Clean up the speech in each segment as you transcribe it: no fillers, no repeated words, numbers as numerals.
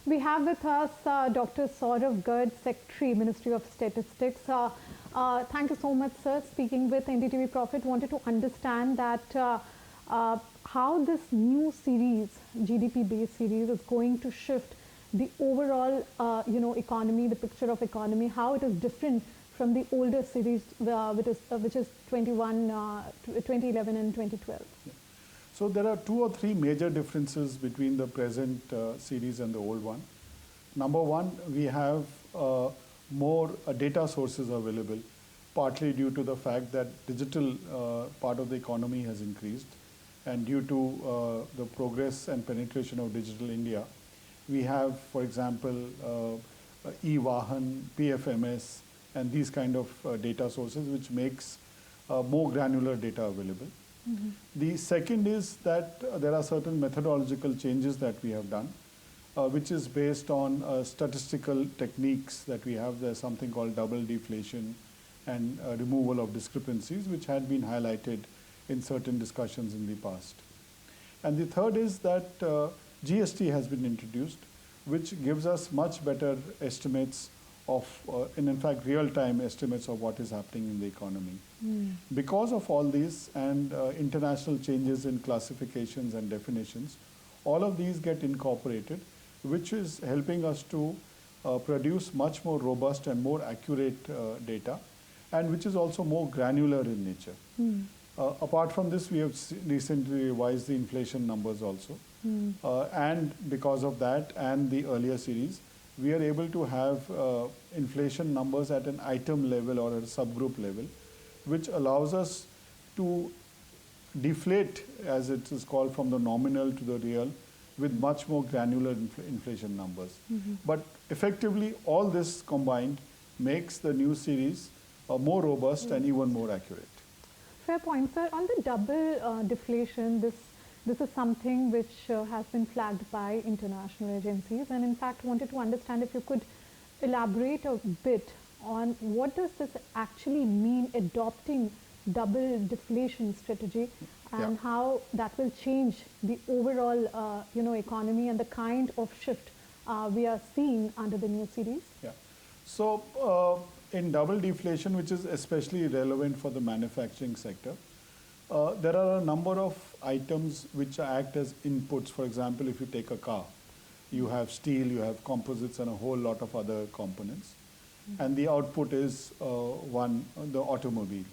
We have with us Dr. Saurabh, Garg, Secretary, Ministry of Statistics. Thank you so much, sir. Speaking with NDTV Profit, wanted to understand that how this new series, GDP-based series, is going to shift the overall, economy, the picture of economy, how it is different from the older series, which is 2011 and 2012. Yeah. So there are 2 or 3 major differences between the present series and the old one. Number one, we have more data sources available, partly due to the fact that digital part of the economy has increased, and due to the progress and penetration of digital India, we have, for example, e-Vahan, PFMS, and these kind of data sources, which makes more granular data available. Mm-hmm. The second is that there are certain methodological changes that we have done, which is based on statistical techniques that we have. There's something called double deflation and removal of discrepancies, which had been highlighted in certain discussions in the past. And the third is that GST has been introduced, which gives us much better estimates of, and in fact, real-time estimates of what is happening in the economy. Mm. Because of all these and international changes in classifications and definitions, all of these get incorporated, which is helping us to produce much more robust and more accurate data, and which is also more granular in nature. Mm. Apart from this, we have recently revised the inflation numbers also. Mm. And because of that and the earlier series, we are able to have inflation numbers at an item level or at a subgroup level, which allows us to deflate, as it is called, from the nominal to the real with much more granular inflation numbers. Mm-hmm. But effectively, all this combined makes the new series more robust and even more accurate. Fair point, sir. On the double deflation, this is something which has been flagged by international agencies, and in fact wanted to understand if you could elaborate a bit on what does this actually mean, adopting double deflation strategy, and how that will change the overall economy and the kind of shift we are seeing under the new series. Yeah. So in double deflation, which is especially relevant for the manufacturing sector, there are a number of items which act as inputs. For example, if you take a car, you have steel, you have composites, and a whole lot of other components. Mm-hmm. And the output is the automobile.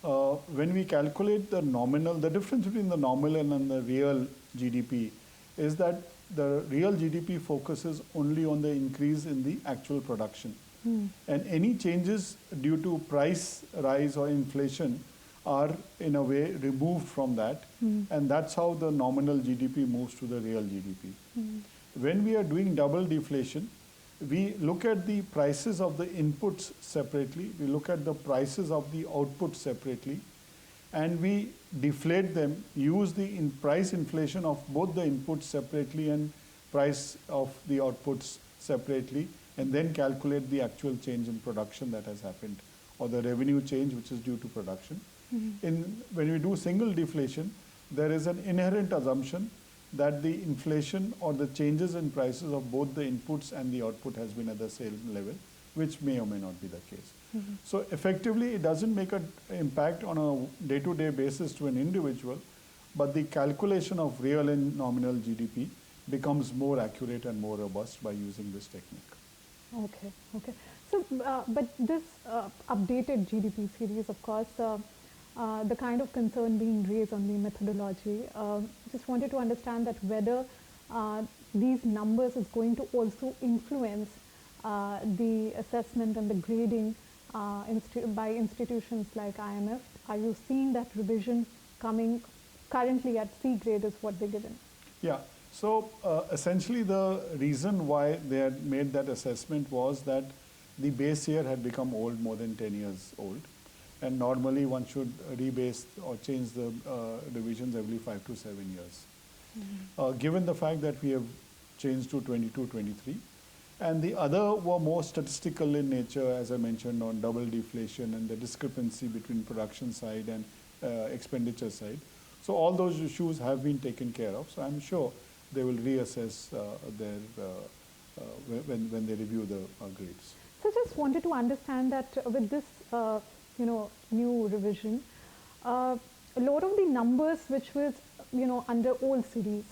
When we calculate the nominal, the difference between the nominal and the real GDP is that the real GDP focuses only on the increase in the actual production. Mm. And any changes due to price rise or inflation are in a way removed from that, and that's how the nominal GDP moves to the real GDP. When we are doing double deflation, we look at the prices of the inputs separately, we look at the prices of the outputs separately, and we deflate them, use the price inflation of both the inputs separately and price of the outputs separately, and then calculate the actual change in production that has happened, or the revenue change which is due to production. Mm-hmm. When we do single deflation, there is an inherent assumption that the inflation or the changes in prices of both the inputs and the output has been at the same level, which may or may not be the case. Mm-hmm. So effectively, it doesn't make an impact on a day-to-day basis to an individual, but the calculation of real and nominal GDP becomes more accurate and more robust by using this technique. Okay, okay. So, but this updated GDP series, of course, the kind of concern being raised on the methodology, just wanted to understand that whether these numbers is going to also influence the assessment and the grading by institutions like IMF. Are you seeing that revision coming currently at C grade is what they're given? Yeah. So essentially the reason why they had made that assessment was that the base year had become old, more than 10 years old. And normally one should rebase or change the revisions every 5 to 7 years. Mm-hmm. Given the fact that we have changed to 22, 23, and the other were more statistical in nature, as I mentioned, on double deflation and the discrepancy between production side and expenditure side. So all those issues have been taken care of. So I'm sure they will reassess their when they review the grades. So just wanted to understand that with this, new revision, a lot of the numbers which was, under old series,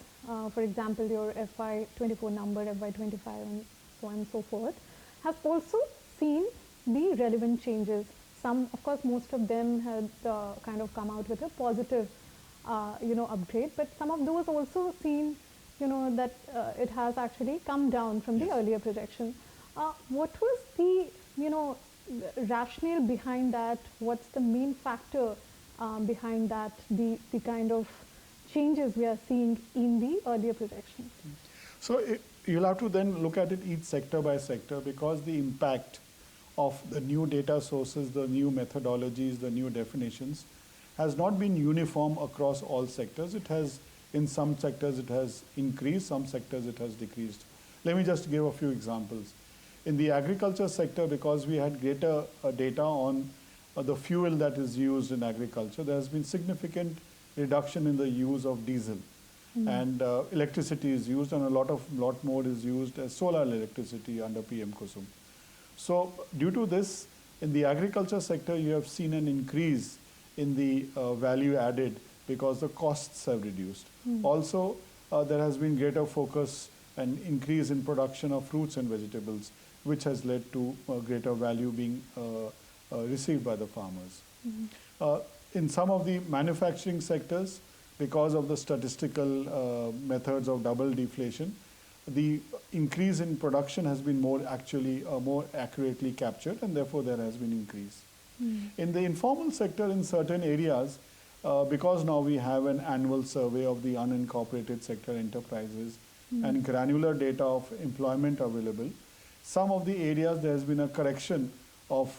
for example, your FY24 number, FY25, and so on and so forth, have also seen the relevant changes. Some, of course, most of them had kind of come out with a positive, upgrade, but some of those also seen, that it has actually come down from the earlier projection. What was the, rationale behind that? What's the main factor behind that, the kind of changes we are seeing in the earlier projection? So you'll have to then look at it each sector by sector, because the impact of the new data sources, the new methodologies, the new definitions has not been uniform across all sectors. It has, in some sectors it has increased, some sectors it has decreased. Let me just give a few examples. In the agriculture sector, because we had greater data on the fuel that is used in agriculture, there has been significant reduction in the use of diesel. And electricity is used, and a lot more is used as solar electricity under PM Kusum. So due to this, in the agriculture sector, you have seen an increase in the value added because the costs have reduced. Also, there has been greater focus and increase in production of fruits and vegetables, which has led to greater value being received by the farmers. In some of the manufacturing sectors, because of the statistical methods of double deflation, the increase in production has been more accurately captured, and therefore there has been increase. In the informal sector, in certain areas, because now we have an annual survey of the unincorporated sector enterprises and granular data of employment available, some of the areas there has been a correction of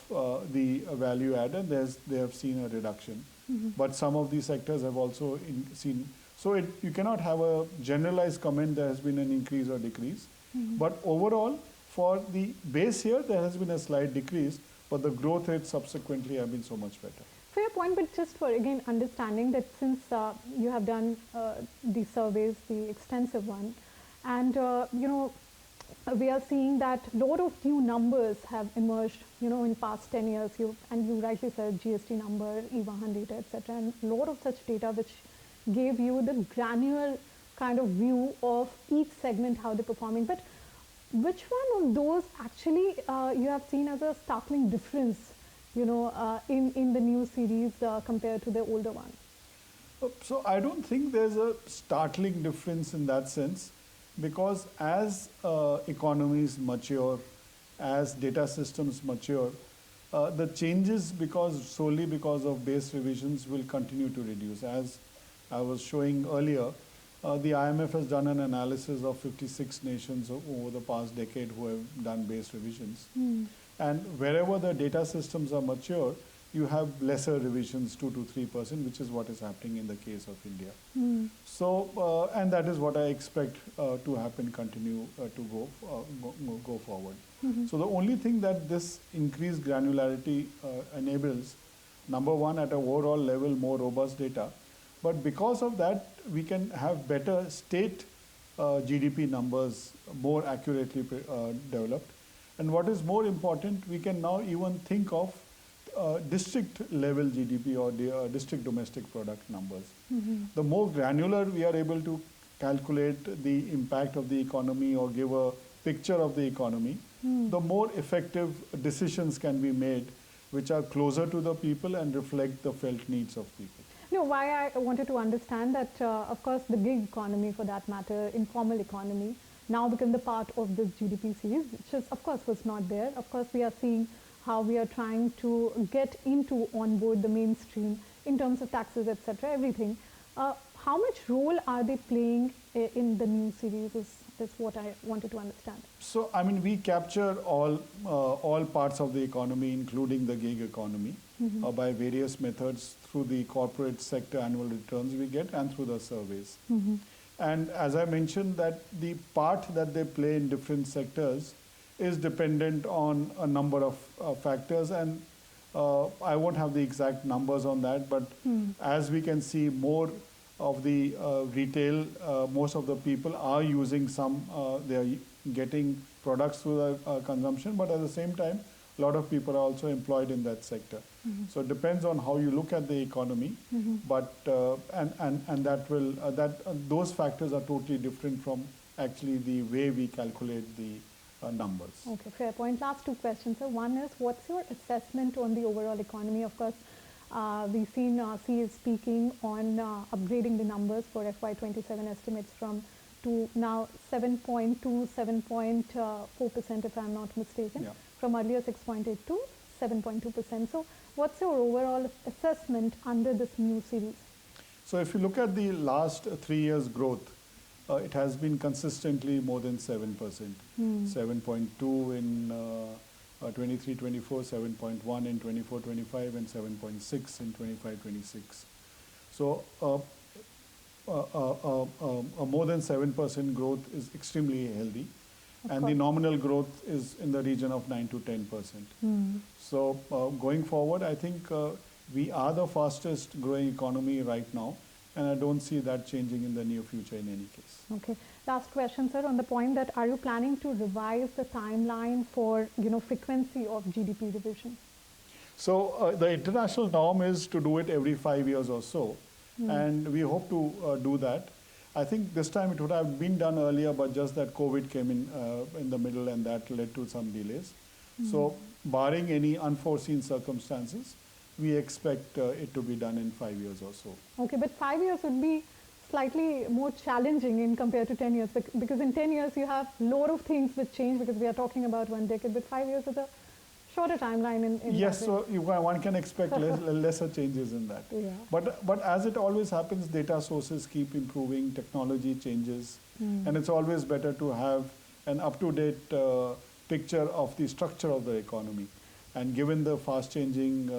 the value add, and they have seen a reduction. But some of these sectors have also seen. So you cannot have a generalized comment there has been an increase or decrease. But overall, for the base year, there has been a slight decrease, but the growth rates subsequently have been so much better. Fair point, but just for again understanding that since you have done the surveys, the extensive one, and we are seeing that a lot of new numbers have emerged, in past 10 years. You rightly said GST number, E-Vahan data, etc., and a lot of such data which gave you the granular kind of view of each segment, how they're performing. But which one of those actually you have seen as a startling difference, in the new series compared to the older one? So I don't think there's a startling difference in that sense, because as economies mature, as data systems mature, the changes solely because of base revisions will continue to reduce. As I was showing earlier, the IMF has done an analysis of 56 nations over the past decade who have done base revisions. And wherever the data systems are mature, you have lesser revisions, 2 to 3%, which is what is happening in the case of India. So, and that is what I expect to happen, continue to go forward. So the only thing that this increased granularity enables, number one, at an overall level, more robust data. But because of that, we can have better state GDP numbers more accurately developed. And what is more important, we can now even think of district level GDP or district domestic product numbers. The more granular we are able to calculate the impact of the economy or give a picture of the economy, the more effective decisions can be made, which are closer to the people and reflect the felt needs of people. No, why I wanted to understand that, of course, the gig economy, for that matter, informal economy, now become the part of this GDP series, which is, of course, was not there. Of course, we are seeing how we are trying to get into onboard the mainstream in terms of taxes, etc., everything. How much role are they playing in the new series is what I wanted to understand. So, I mean, we capture all parts of the economy, including the gig economy, by various methods through the corporate sector annual returns we get and through the surveys. And as I mentioned, that the part that they play in different sectors is dependent on a number of factors, and I won't have the exact numbers on that, but as we can see, more of the retail, most of the people are using they are getting products through the consumption, but at the same time, a lot of people are also employed in that sector. So it depends on how you look at the economy, but and that will those factors are totally different from actually the way we calculate the numbers. Okay, fair point. Last two questions, sir. One is, what's your assessment on the overall economy? Of course, we've seen CE speaking on upgrading the numbers for FY27 estimates from to now 7.2, 7.4%, if I'm not mistaken, from earlier 6.8 to 7.2%. So what's your overall assessment under this new series? So if you look at the last 3 years' growth, it has been consistently more than 7%. 7.2 in 23-24, 7.1 in 24-25, and 7.6 in 25-26. So a more than 7% growth is extremely healthy, and the nominal growth is in the region of 9 to 10%. So going forward, I think we are the fastest growing economy right now, and I don't see that changing in the near future in any case. Okay. Last question, sir, on the point that are you planning to revise the timeline for frequency of GDP revision? So the international norm is to do it every 5 years or so, and we hope to do that. I think this time it would have been done earlier, but just that COVID came in the middle, and that led to some delays. So barring any unforeseen circumstances, we expect it to be done in 5 years or so. Okay, but 5 years would be slightly more challenging in compared to 10 years, because in 10 years you have a lot of things which change, because we are talking about 1 decade, but 5 years is a shorter timeline in yes, so one can expect lesser changes in that. But as it always happens, data sources keep improving, technology changes, and it's always better to have an up-to-date picture of the structure of the economy. And given the fast-changing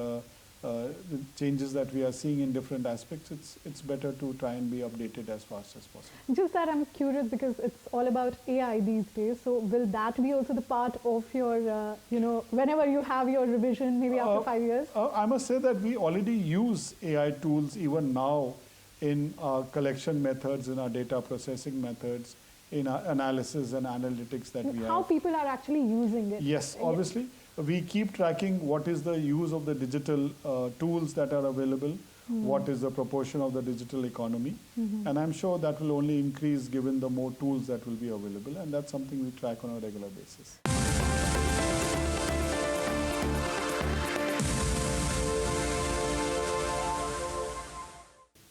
the changes that we are seeing in different aspects, it's better to try and be updated as fast as possible. Just that I'm curious, because it's all about AI these days. So will that be also the part of your, whenever you have your revision, maybe after 5 years? I must say that we already use AI tools even now in our collection methods, in our data processing methods, in our analysis and analytics that we have. How people are actually using it? Yes, obviously. We keep tracking what is the use of the digital tools that are available, what is the proportion of the digital economy, and I'm sure that will only increase given the more tools that will be available, and that's something we track on a regular basis.